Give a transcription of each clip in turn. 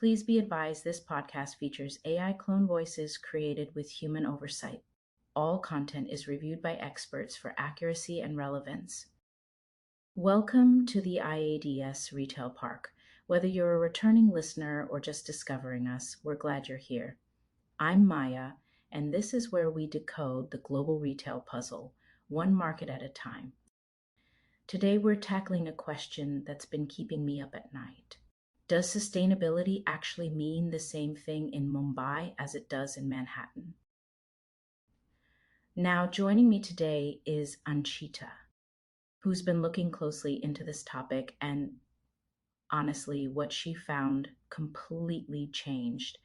Please be advised this podcast features AI clone voices created with human oversight. All content is reviewed by experts for accuracy and relevance. Welcome to the IADS Retail Park. Whether you're a returning listener or just discovering us, we're glad you're here. I'm Maya, and this is where we decode the global retail puzzle, one market at a time. Today, we're tackling a question that's been keeping me up at night. Does sustainability actually mean the same thing in Mumbai as it does in Manhattan? Now, joining me today is Anchita, who's been looking closely into this topic, and honestly, what she found completely changed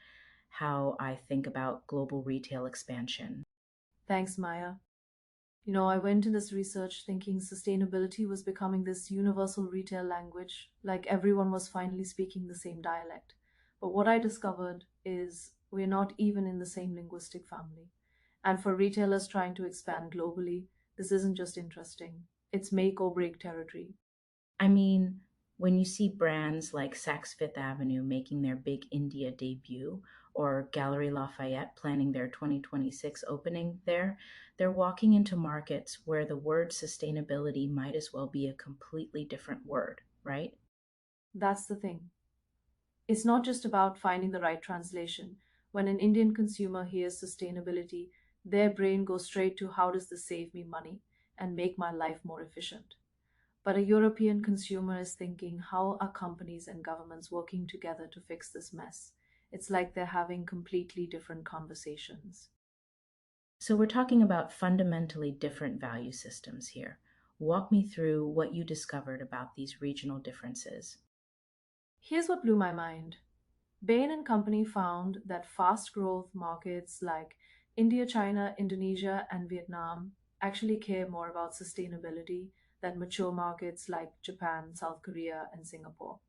how I think about global retail expansion. Thanks, Maya. I went in this research thinking sustainability was becoming this universal retail language, like everyone was finally speaking the same dialect. But what I discovered is we're not even in the same linguistic family. And for retailers trying to expand globally, this isn't just interesting, it's make or break territory. I mean, when you see brands like Saks Fifth Avenue making their big India debut or Gallery Lafayette planning their 2026 opening there, they're walking into markets where the word sustainability might as well be a completely different word, right? That's the thing. It's not just about finding the right translation. When an Indian consumer hears sustainability, their brain goes straight to how does this save me money and make my life more efficient. But a European consumer is thinking, how are companies and governments working together to fix this mess? It's like they're having completely different conversations. So we're talking about fundamentally different value systems here. Walk me through what you discovered about these regional differences. Here's what blew my mind. Bain and Company found that fast growth markets like India, China, Indonesia, and Vietnam actually care more about sustainability than mature markets like Japan, South Korea, and Singapore.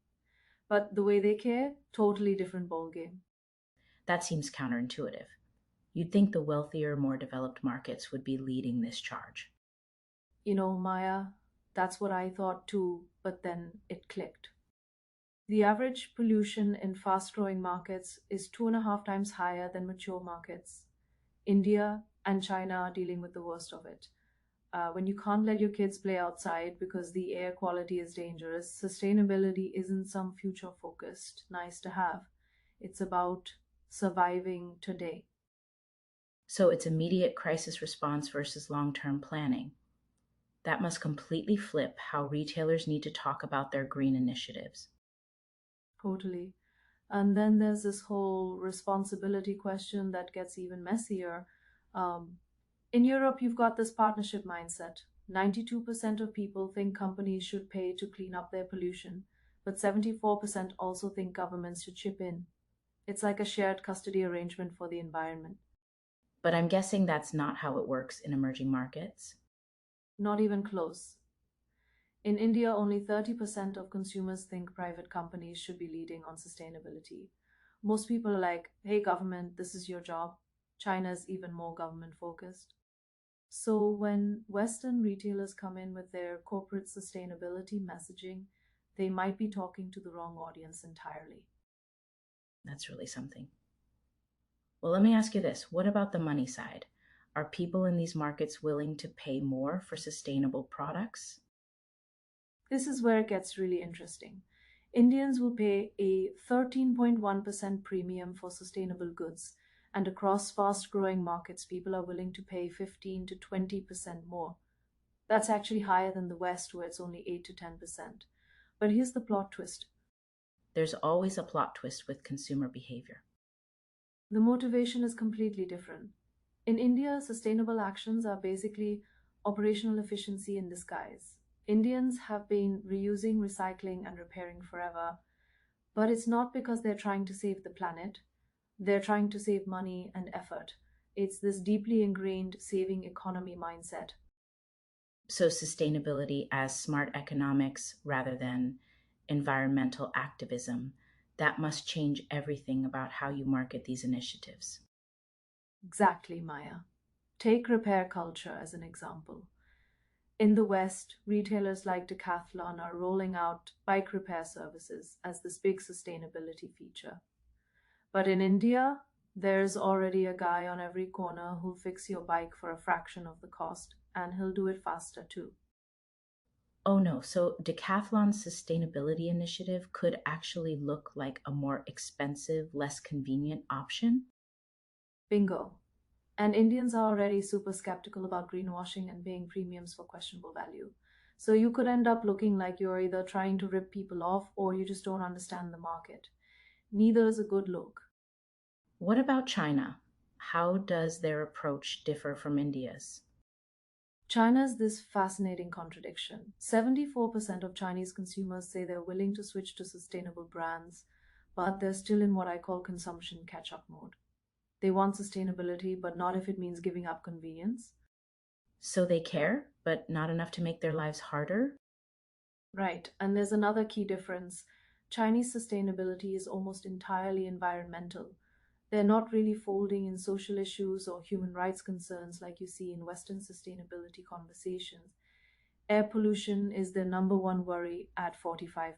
But the way they care, totally different ballgame. That seems counterintuitive. You'd think the wealthier, more developed markets would be leading this charge. Maya, that's what I thought too, but then it clicked. The average pollution in fast growing markets is 2.5 times higher than mature markets. India and China are dealing with the worst of it. When you can't let your kids play outside because the air quality is dangerous, sustainability isn't some future focused, nice to have. It's about surviving today. So it's immediate crisis response versus long term planning. That must completely flip how retailers need to talk about their green initiatives. Totally. And then there's this whole responsibility question that gets even messier. Um, in Europe, you've got this partnership mindset. 92% of people think companies should pay to clean up their pollution, but 74% also think governments should chip in. It's like a shared custody arrangement for the environment. But I'm guessing that's not how it works in emerging markets. Not even close. In India, only 30% of consumers think private companies should be leading on sustainability. Most people are like, hey, government, this is your job. China is even more government focused. So when Western retailers come in with their corporate sustainability messaging, they might be talking to the wrong audience entirely. That's really something. Well, let me ask you this: what about the money side? Are people in these markets willing to pay more for sustainable products? This is where it gets really interesting. Indians will pay a 13.1% premium for sustainable goods, and across fast growing markets, people are willing to pay 15 to 20% more. That's actually higher than the West, where it's only 8 to 10%. But here's the plot twist: There's always a plot twist with consumer behavior. the motivation is completely different. In India, sustainable actions are basically operational efficiency in disguise. Indians have been reusing, recycling, and repairing forever, but it's not because they're trying to save the planet, they're trying to save money and effort. It's this deeply ingrained saving economy mindset. So, sustainability as smart economics rather than environmental activism, that must change everything about how you market these initiatives. Exactly, Maya. Take repair culture as an example. In the West, retailers like Decathlon are rolling out bike repair services as this big sustainability feature. But in India, there's already a guy on every corner who'll fix your bike for a fraction of the cost, and he'll do it faster too. Oh no, so Decathlon's sustainability initiative could actually look like a more expensive, less convenient option? Bingo. And Indians are already super skeptical about greenwashing and paying premiums for questionable value. So you could end up looking like you're either trying to rip people off or you just don't understand the market. Neither is a good look. What about China? How does their approach differ from India's? China's this fascinating contradiction. 74% of Chinese consumers say they're willing to switch to sustainable brands, but they're still in what I call consumption catch up mode. They want sustainability, but not if it means giving up convenience. So they care, but not enough to make their lives harder? Right, and there's another key difference. Chinese sustainability is almost entirely environmental. They're not really folding in social issues or human rights concerns like you see in Western sustainability conversations. Air pollution is their number one worry at 45%,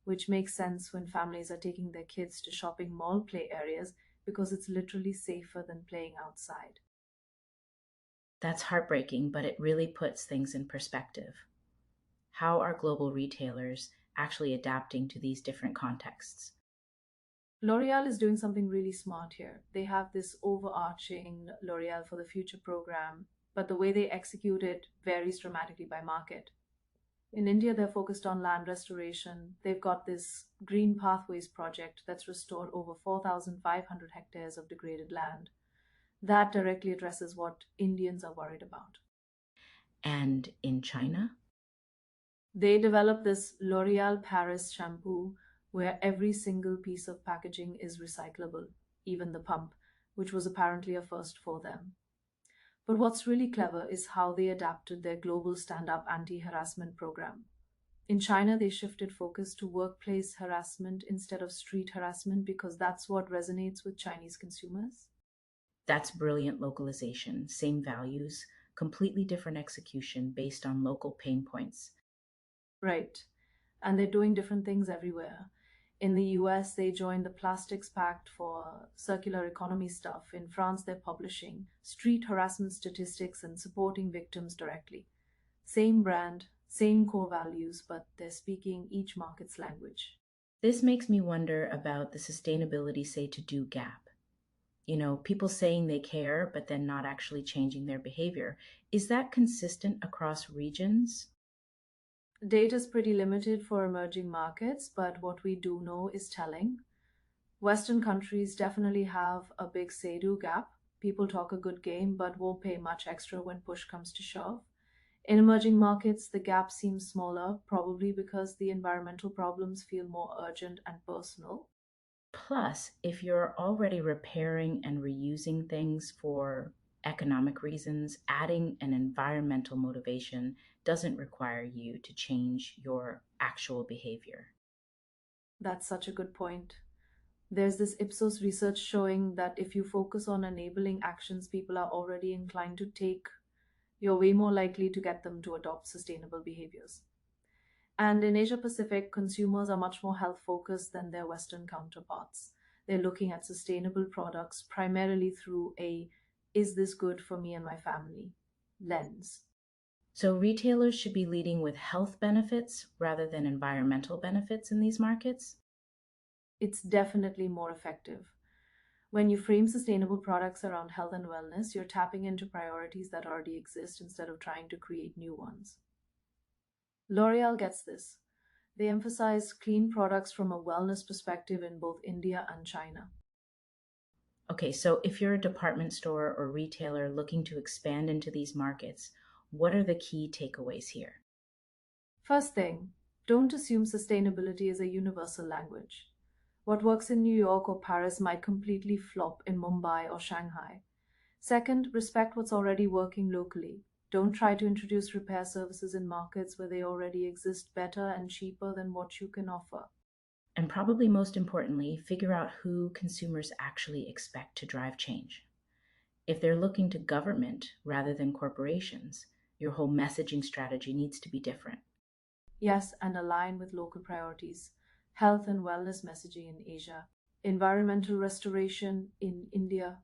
which makes sense when families are taking their kids to shopping mall play areas because it's literally safer than playing outside. That's heartbreaking, but it really puts things in perspective. How are global retailers actually adapting to these different contexts? L'Oreal is doing something really smart here. They have this overarching L'Oreal for the Future program, but the way they execute it varies dramatically by market. In India, they're focused on land restoration. They've got this Green Pathways project that's restored over 4,500 hectares of degraded land. That directly addresses what Indians are worried about. And in China? They developed this L'Oreal Paris shampoo where every single piece of packaging is recyclable, even the pump, which was apparently a first for them. But what's really clever is how they adapted their global stand up anti harassment program. In China, they shifted focus to workplace harassment instead of street harassment because that's what resonates with Chinese consumers. That's brilliant localization, same values, completely different execution based on local pain points. Right. And they're doing different things everywhere. In the US, they joined the Plastics Pact for circular economy stuff. In France, they're publishing street harassment statistics and supporting victims directly. Same brand, same core values, but they're speaking each market's language. This makes me wonder about the sustainability say to do gap. People saying they care, but then not actually changing their behavior. Is that consistent across regions? Data is pretty limited for emerging markets, but what we do know is telling. Western countries definitely have a big say do gap. People talk a good game, but won't pay much extra when push comes to shove. In emerging markets, the gap seems smaller, probably because the environmental problems feel more urgent and personal. Plus, if you're already repairing and reusing things for economic reasons, adding an environmental motivation doesn't require you to change your actual behavior. That's such a good point. There's this Ipsos research showing that if you focus on enabling actions people are already inclined to take, you're way more likely to get them to adopt sustainable behaviors. And in Asia Pacific, consumers are much more health focused than their Western counterparts. They're looking at sustainable products primarily through a is this good for me and my family lens. So, retailers should be leading with health benefits rather than environmental benefits in these markets. It's definitely more effective. When you frame sustainable products around health and wellness, you're tapping into priorities that already exist instead of trying to create new ones. L'Oreal gets this. They emphasize clean products from a wellness perspective in both India and China. Okay, so if you're a department store or retailer looking to expand into these markets, what are the key takeaways here? First thing, don't assume sustainability is a universal language. What works in New York or Paris might completely flop in Mumbai or Shanghai. Second, respect what's already working locally. Don't try to introduce repair services in markets where they already exist better and cheaper than what you can offer. And probably most importantly, figure out who consumers actually expect to drive change. If they're looking to government rather than corporations, your whole messaging strategy needs to be different. Yes, and align with local priorities. Health and wellness messaging in Asia, environmental restoration in India,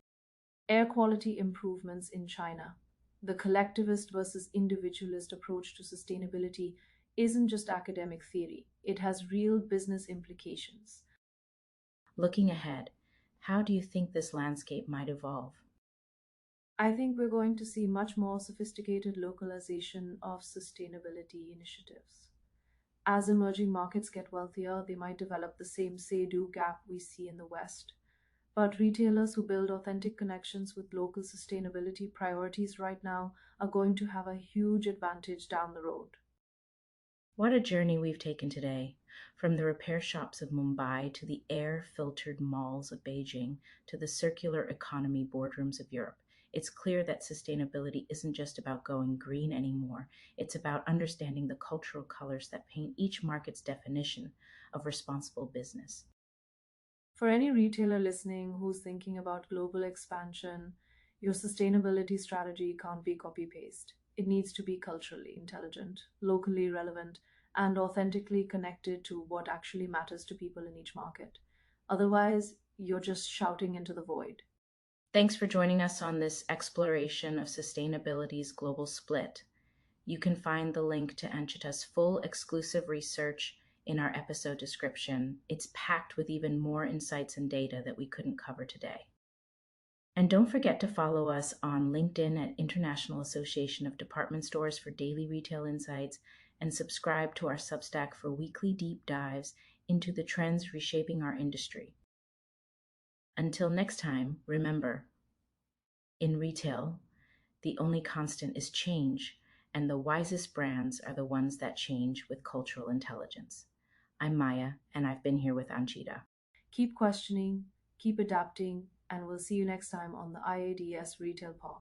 air quality improvements in China. The collectivist versus individualist approach to sustainability isn't just academic theory, it has real business implications. Looking ahead, how do you think this landscape might evolve? I think we're going to see much more sophisticated localization of sustainability initiatives. As emerging markets get wealthier, they might develop the same say do gap we see in the West. But retailers who build authentic connections with local sustainability priorities right now are going to have a huge advantage down the road. What a journey we've taken today, from the repair shops of Mumbai to the air filtered malls of Beijing to the circular economy boardrooms of Europe. It's clear that sustainability isn't just about going green anymore, it's about understanding the cultural colors that paint each market's definition of responsible business. For any retailer listening who's thinking about global expansion, your sustainability strategy can't be copy paste. It needs to be culturally intelligent, locally relevant, and authentically connected to what actually matters to people in each market. Otherwise, you're just shouting into the void. Thanks for joining us on this exploration of sustainability's global split. You can find the link to Anchita's full exclusive research in our episode description. It's packed with even more insights and data that we couldn't cover today. And don't forget to follow us on LinkedIn at International Association of Department Stores for daily retail insights and subscribe to our Substack for weekly deep dives into the trends reshaping our industry. Until next time, remember, in retail, the only constant is change, and the wisest brands are the ones that change with cultural intelligence. I'm Maya, and I've been here with Anchita. Keep questioning, keep adapting, and we'll see you next time on the IADS Retail Pod.